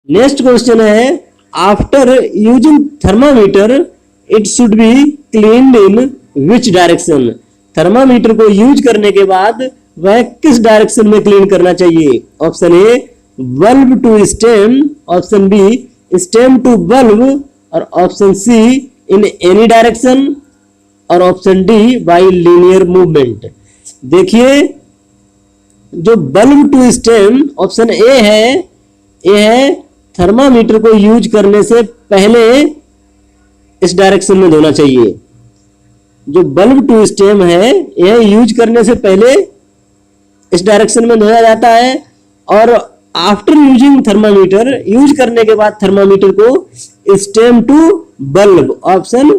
Next question है, after using thermometer it should be cleaned in which direction. Thermometer को use करने के बाद वह किस डायरेक्शन में क्लीन करना चाहिए? Option A bulb to stem, option B stem to bulb, और option C in any direction, और option D by linear movement. देखिए, जो bulb to stem option A है थर्मामीटर को यूज करने से पहले इस डायरेक्शन में धोना चाहिए। जो बल्ब टू स्टेम है यह यूज करने से पहले इस डायरेक्शन में धोया जाता है, और आफ्टर यूजिंग थर्मामीटर, यूज करने के बाद थर्मामीटर को stem to bulb, option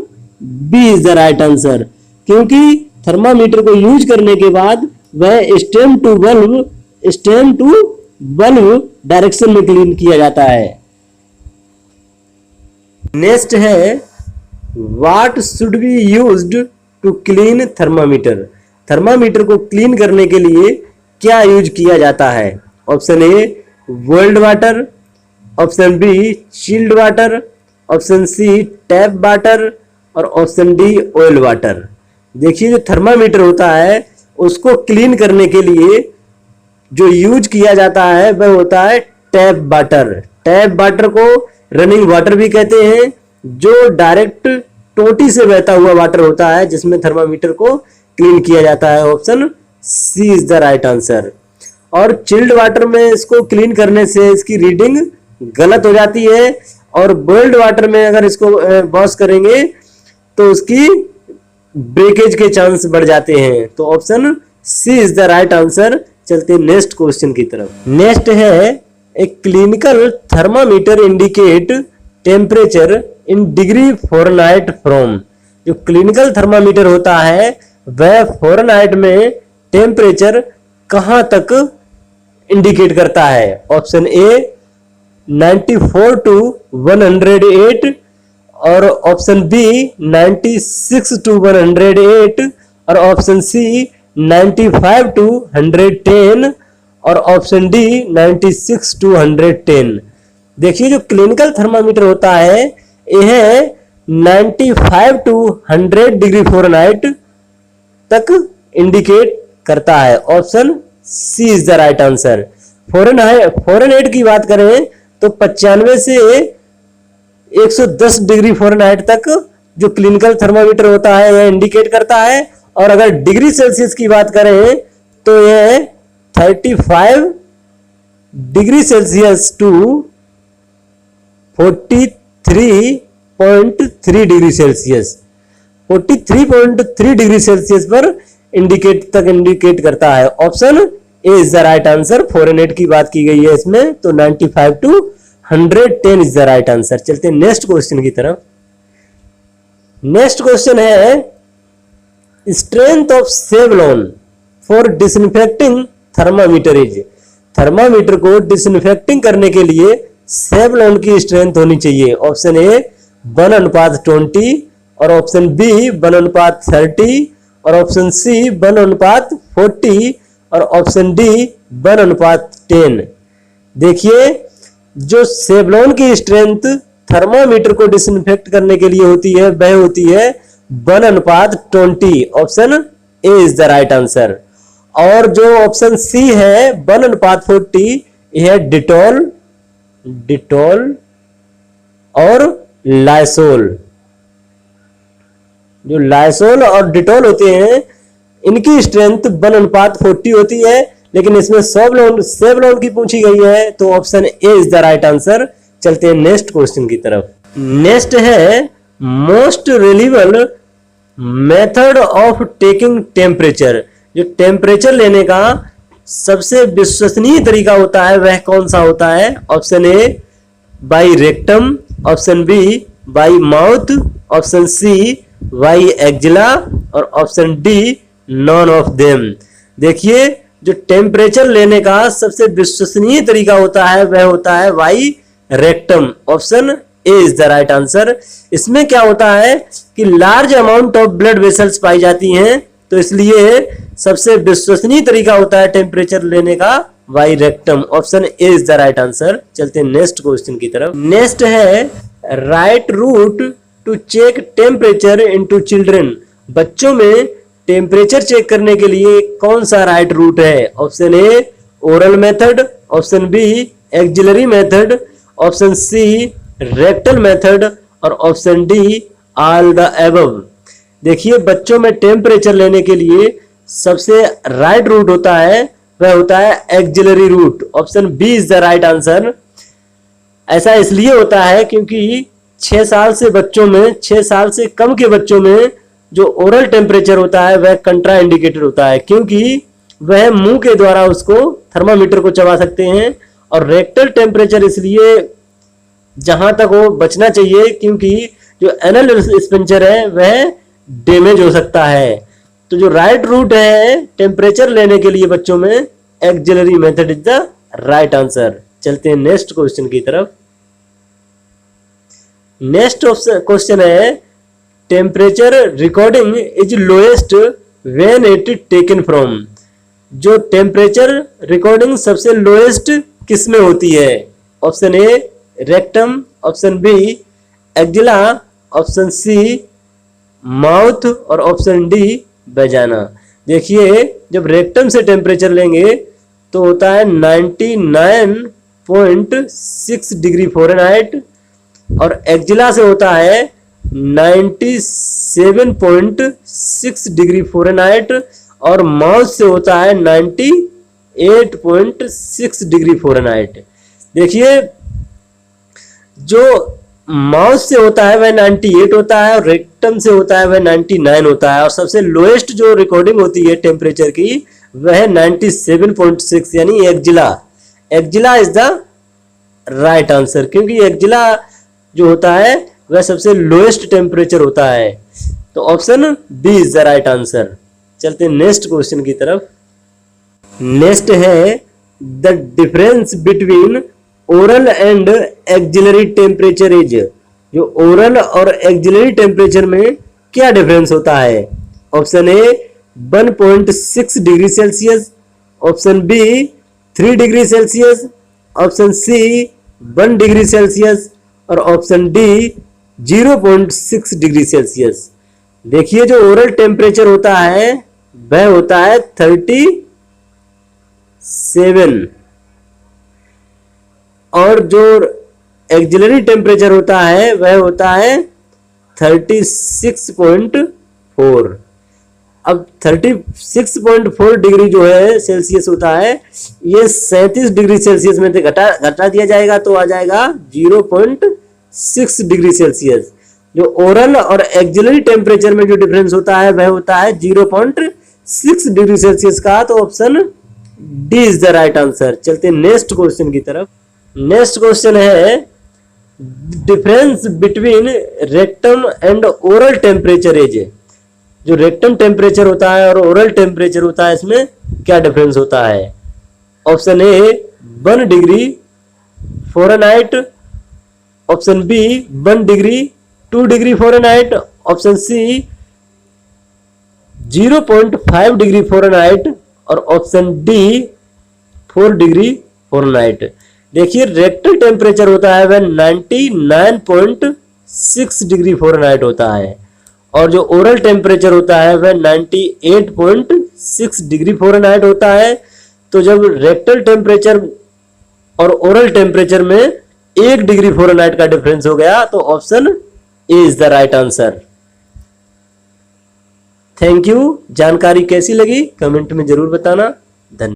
B is the right answer. क्योंकि थर्मामीटर को यूज करने के बाद वह स्टेम टू बल्ब डायरेक्शन में क्लीन किया जाता है। नेक्स्ट है, what should be used to clean thermometer. Thermometer को क्लीन करने के लिए क्या यूज किया जाता है? Option A boiled water, option B chilled water, option C tap water, और ऑप्शन डी ऑयल वाटर। देखिए, जो थर्मामीटर होता है उसको क्लीन करने के लिए जो यूज किया जाता है वह होता है टैप वाटर। टैप वाटर को रनिंग वाटर भी कहते हैं, जो डायरेक्ट टोटी से बहता हुआ वाटर होता है जिसमें थर्मामीटर को क्लीन किया जाता है। Option C is the right answer. और चिल्ड वाटर में इसको क्लीन करने से इसकी रीडिंग गलत हो जाती है, और बॉइल्ड वाटर में अगर इसको वॉश करेंगे तो उसकी ब्रेकेज के चांस बढ़ जाते हैं। तो option C is the right answer. चलते नेक्स्ट क्वेश्चन की तरफ। नेक्स्ट है, a clinical thermometer indicate temperature in degree Fahrenheit from. जो क्लिनिकल थर्मामीटर होता है वह फ़ारेनहाइट में टेम्परेचर कहां तक इंडिकेट करता है? ऑप्शन ए 94 टू 108, और ऑप्शन बी 96 टू 108, और ऑप्शन सी 95 टू 110, और ऑप्शन डी 96 टू 110। देखिए, जो क्लिनिकल थर्मामीटर होता है यह 95 टू 100 डिग्री फ़ारेनहाइट तक इंडिकेट करता है। Option C is the right answer. Fahrenheit की बात करें तो 95 से 110 डिग्री फ़ारेनहाइट तक जो क्लिनिकल थर्मामीटर होता है यह इंडिकेट करता है, और अगर डिग्री सेल्सियस की बात करें तो यह 35 degree Celsius to 43.3 degree Celsius, 43.3 degree Celsius पर इंडिकेट करता है। Option A is the right answer. Fahrenheit की बात की गई है इसमें, तो 95 to 110 is the right answer. चलते हैं नेक्स्ट क्वेश्चन की तरफ। नेक्स्ट क्वेश्चन है, strength of Savlon for disinfecting thermometer is. Thermometer को डिसइंफेक्टिंग करने के लिए सेवलॉन की स्ट्रेंथ होनी चाहिए। ऑप्शन ए 1:20, और ऑप्शन बी 1:30, और ऑप्शन सी 1:40, और ऑप्शन डी 1:10। देखिए, जो सेवलॉन की स्ट्रेंथ थर्मामीटर को डिसइंफेक्ट करने के लिए होती है वह होती है 1:20। Option A is the right answer. और जो ऑप्शन सी है 1:40, यह डिटॉल और लाइसोल। जो लाइसोल और डिटॉल होते हैं इनकी स्ट्रेंथ 1:40 होती है, लेकिन इसमें सेवलॉन की पूछी गई है, तो option A is the right answer. चलते हैं नेक्स्ट क्वेश्चन की तरफ। नेक्स्ट है, most reliable method of taking temperature. जो टेम्परेचर लेने का सबसे विश्वसनीय तरीका होता है वह कौन सा होता है? Option A by rectum, option B by mouth, option C by axilla, और option D none of them. देखिए, जो टेम्परेचर लेने का सबसे विश्वसनीय तरीका होता है वह होता है by rectum. Option A is the right answer. इसमें क्या होता है कि large amount of blood vessels पाई जाती हैं, तो इसलिए सबसे विश्वसनीय तरीका होता है टेम्परेचर लेने का by rectum. Option A is the right answer. चलते हैं नेक्स्ट क्वेश्चन की तरफ। नेक्स्ट है right route to check temperature in to children. बच्चों में टेम्परेचर चेक करने के लिए कौन सा राइट रूट है? Option A oral method, option B axillary method, option C rectal method और option D all the above. देखिए बच्चों में टेम्परेचर लेने के लिए सबसे राइट रूट होता है वह होता है axillary route. Option B is the right answer. ऐसा इसलिए होता है क्योंकि 6 साल से बच्चों में 6 साल से कम के बच्चों में जो ओरल टेम्परेचर होता है वह कंट्रा इंडिकेटेड होता है, क्योंकि वह मुंह के द्वारा उसको थर्मामीटर को चबा सकते हैं। और रेक्टल टेम्परेचर इसलिए जहां तक हो बचना चाहिए क्योंकि जो एनल स्पिंचर है वह डैमेज हो सकता है। तो जो राइट रूट है टेम्परेचर लेने के लिए बच्चों में axillary method is the right answer. चलते हैं नेक्स्ट क्वेश्चन की तरफ। नेक्स्ट क्वेश्चन है temperature recording is lowest when it taken from. जो टेम्परेचर रिकॉर्डिंग सबसे लोएस्ट किस में होती है? Option A rectum, option B axilla, option C mouth और ऑप्शन डी वेजाना। देखिए जब रेक्टम से टेम्परेचर लेंगे तो होता है 99.6 डिग्री फ़ारेनहाइट और एक्जिला से होता है 97.6 डिग्री फ़ारेनहाइट और माउथ से होता है 98.6 डिग्री फ़ारेनहाइट। देखिए जो माउथ से होता है वह 98 होता है और रेक्टम से होता है वह 99 होता है और सबसे लोएस्ट जो रिकॉर्डिंग होती है टेम्परेचर की वह 97.6 यानी axilla. Axilla is the right answer क्योंकि एक्जिला जो होता है वह सबसे लोएस्ट टेम्परेचर होता है। तो option B is the right answer. चलते हैं नेक्स्ट क्वेश्चन की तरफ। नेक्स्ट है the difference between oral and axillary temperature is. जो ओरल और एक्जिलरी टेम्परेचर में क्या डिफरेंस होता है? Option A 1.6 degree Celsius, option B 3 degree Celsius, option C 1 degree Celsius और ऑप्शन डी 0.6 डिग्री सेल्सियस। देखिए जो ओरल टेम्परेचर होता है वह होता है 37 और जो एक्जिलरी टेम्परेचर होता है वह होता है 36.4। अब 36.4 डिग्री जो है सेल्सियस होता है ये 37 डिग्री सेल्सियस में से घटा दिया जाएगा तो आ जाएगा 0.6 डिग्री सेल्सियस। जो ओरल और एक्जिलरी टेम्परेचर में जो डिफरेंस होता है वह होता है 0.6 डिग्री सेल्सियस का। तो option D is the right answer. चलते हैं नेक्स्ट क्वेश्चन की तरफ। नेक्स्ट क्वेश्चन है difference between rectum and oral temperature is. जो रेक्टम टेम्परेचर होता है और ओरल टेम्परेचर होता है इसमें क्या डिफरेंस होता है? Option A 1 degree Fahrenheit, option B 1 degree 2 degree Fahrenheit, option C 0.5 degree Fahrenheit और ऑप्शन डी 4 डिग्री फ़ारेनहाइट। देखिए रेक्टल टेम्परेचर होता है वह 99.6 डिग्री फ़ारेनहाइट होता है और जो ओरल टेम्परेचर होता है वह 98.6 डिग्री फ़ारेनहाइट होता है। तो जब रेक्टल टेम्परेचर और ओरल टेम्परेचर में 1 डिग्री फ़ारेनहाइट का डिफरेंस हो गया तो option A is the right answer. Thank you. जानकारी कैसी लगी कमेंट में जरूर बताना। धन्यवाद।